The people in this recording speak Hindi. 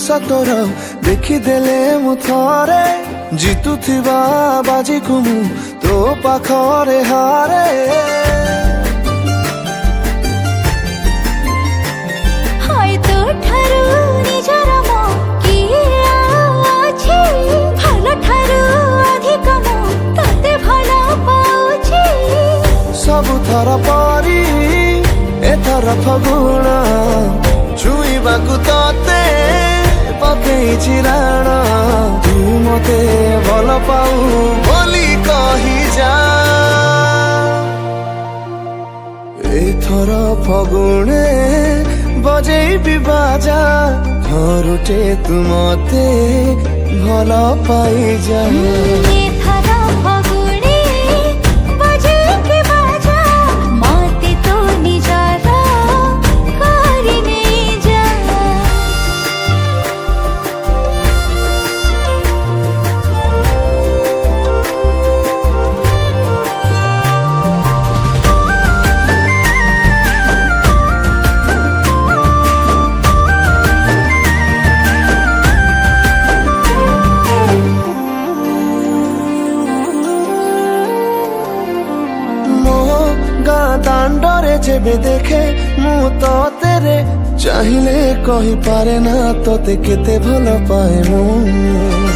सतोर देखिदेले मु थरे जितुथिबा बाजीकु मु तो पाखरे हारे सबु थर परी एथर फगुण छुईबाकु तते पकेइछि राण तू मते भल पाऊ बोली कही जा एथर फगुणे बजेबी बाजा घरुटे तू मते भल पाई जा दांडरे जेबे देखे मु तो तेरे चाहिए कही पारे ना तोते केते भल पाए मु।